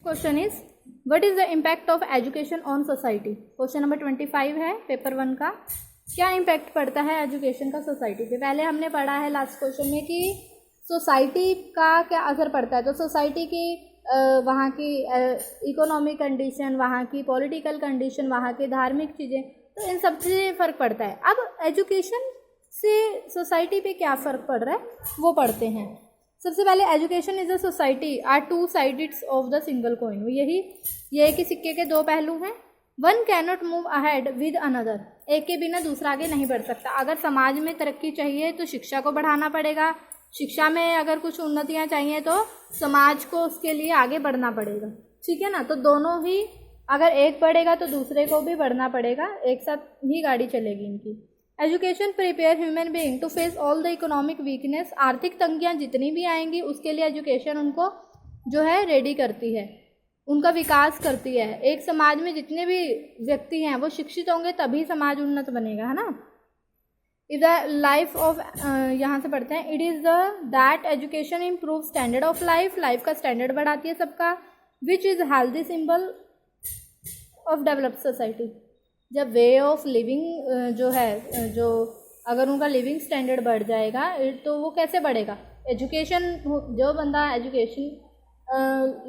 Question is what is the impact of education on society. Question number 25 है paper 1 का। क्या impact पड़ता है एजुकेशन का सोसाइटी पे। पहले हमने पढ़ा है लास्ट क्वेश्चन में कि सोसाइटी का क्या असर पड़ता है। तो सोसाइटी की वहाँ की इकोनॉमिक कंडीशन, वहाँ की पॉलिटिकल कंडीशन, वहाँ की धार्मिक चीज़ें, तो इन सब से फ़र्क पड़ता है। अब एजुकेशन से सोसाइटी पे क्या फ़र्क पड़ रहा है वो पढ़ते हैं। सबसे पहले education is a society are two sides of the single coin. ये है कि सिक्के के दो पहलू हैं। One cannot move ahead with another. एक के बिना दूसरा आगे नहीं बढ़ सकता। अगर समाज में तरक्की चाहिए तो शिक्षा को बढ़ाना पड़ेगा। शिक्षा में अगर कुछ उन्नतियाँ चाहिए तो समाज को उसके लिए आगे बढ़ना पड़ेगा। ठीक है ना। तो दोनों ही, अगर एक बढ़ेगा तो दूसरे को भी बढ़ना पड़ेगा, एक साथ ही गाड़ी चलेगी इनकी। Education prepare human being to face all the economic weakness. आर्थिक तंगियाँ जितनी भी आएंगी उसके लिए एजुकेशन उनको जो है रेडी करती है, उनका विकास करती है। एक समाज में जितने भी व्यक्ति हैं वो शिक्षित होंगे तभी समाज उन्नत बनेगा, है ना। इज द लाइफ ऑफ, यहाँ से पढ़ते हैं, it is the that education improve standard of life. Life का स्टैंडर्ड बढ़ाती है सबका। Which is healthy symbol of developed society. जब वे ऑफ लिविंग जो है, जो अगर उनका लिविंग स्टैंडर्ड बढ़ जाएगा तो वो कैसे बढ़ेगा। एजुकेशन, जो बंदा एजुकेशन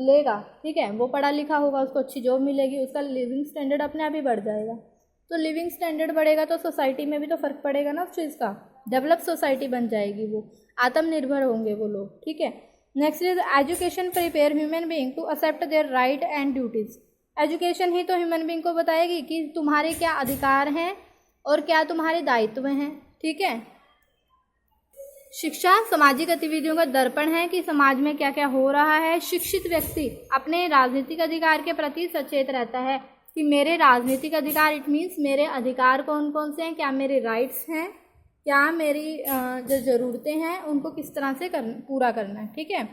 लेगा, ठीक है, वो पढ़ा लिखा होगा, उसको अच्छी जॉब मिलेगी, उसका लिविंग स्टैंडर्ड अपने आप ही बढ़ जाएगा। तो लिविंग स्टैंडर्ड बढ़ेगा तो सोसाइटी में भी तो फ़र्क पड़ेगा ना उस चीज़ का। डेवलप सोसाइटी बन जाएगी, वो आत्मनिर्भर होंगे वो लोग। ठीक है। Next is education prepare human being to accept their right and duties. Education ही तो ह्यूमन बीइंग को बताएगी कि तुम्हारे क्या अधिकार हैं और क्या तुम्हारे दायित्व हैं। ठीक है। शिक्षा सामाजिक गतिविधियों का दर्पण है कि समाज में क्या क्या हो रहा है। शिक्षित व्यक्ति अपने राजनीतिक अधिकार के प्रति सचेत रहता है कि मेरे राजनीतिक अधिकार, इट मीन्स मेरे अधिकार कौन कौन से हैं, क्या मेरे राइट्स हैं, क्या मेरी जो ज़रूरतें हैं उनको किस तरह से पूरा करना है। ठीक है।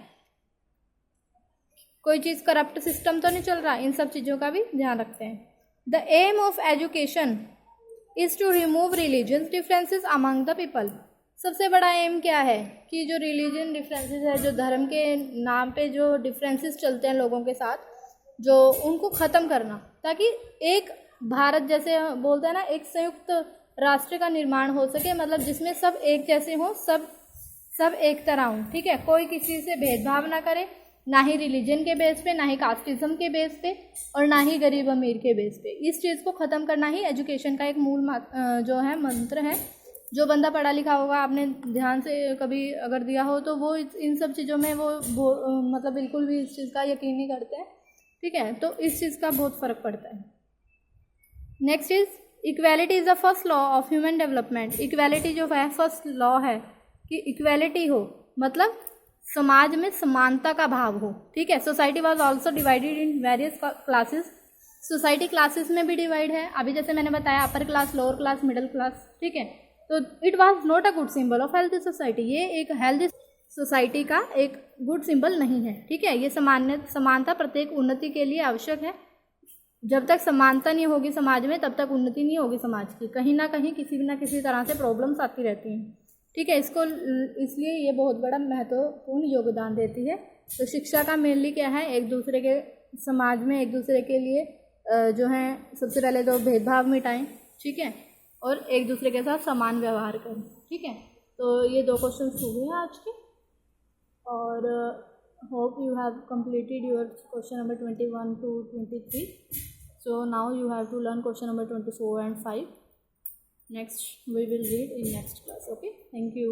कोई चीज़ करप्ट सिस्टम तो नहीं चल रहा, इन सब चीज़ों का भी ध्यान रखते हैं। The aim of education is to remove religious differences among the people. सबसे बड़ा एम क्या है कि जो रिलीजन डिफरेंसेस है, जो धर्म के नाम पे जो डिफरेंसेस चलते हैं लोगों के साथ, जो उनको ख़त्म करना, ताकि एक भारत जैसे बोलते हैं ना, एक संयुक्त राष्ट्र का निर्माण हो सके, मतलब जिसमें सब एक जैसे हों, सब एक तरह हों। ठीक है। कोई किसी से भेदभाव ना करे, ना ही रिलीजन के बेस पे, ना ही कास्टिज्म के बेस पे, और ना ही गरीब अमीर के बेस पे। इस चीज़ को ख़त्म करना ही एजुकेशन का एक मूल जो है मंत्र है। जो बंदा पढ़ा लिखा होगा, आपने ध्यान से कभी अगर दिया हो तो वो इन सब चीज़ों में वो मतलब बिल्कुल भी इस चीज़ का यकीन नहीं करते हैं। ठीक है। तो इस चीज़ का बहुत फ़र्क पड़ता है। Next is equality is the first law of human development. Equality जो है फर्स्ट लॉ है कि इक्वालिटी हो, मतलब समाज में समानता का भाव हो। ठीक है। Society was also divided in various classes. Society classes में भी डिवाइड है। अभी जैसे मैंने बताया upper class, lower class, middle class. ठीक है। तो it was not a good symbol of healthy society. ये एक हेल्थी सोसाइटी का एक गुड सिंबल नहीं है। ठीक है। ये समानता प्रत्येक उन्नति के लिए आवश्यक है। जब तक समानता नहीं होगी समाज में तब तक उन्नति नहीं होगी समाज की। कहीं ना कहीं किसी ना किसी तरह से प्रॉब्लम्स आती रहती हैं। ठीक है। इसलिए ये बहुत बड़ा महत्वपूर्ण योगदान देती है। तो शिक्षा का मेनली क्या है, एक दूसरे के समाज में एक दूसरे के लिए जो है सबसे पहले तो भेदभाव मिटाएं। ठीक है। और एक दूसरे के साथ समान व्यवहार करें। ठीक है। तो ये 2 क्वेश्चन हो गए हैं आज के, और hope you have completed your question number 21 to 23. So now you have to learn question number 24 and 5. Next we will read in next class. Okay, thank you.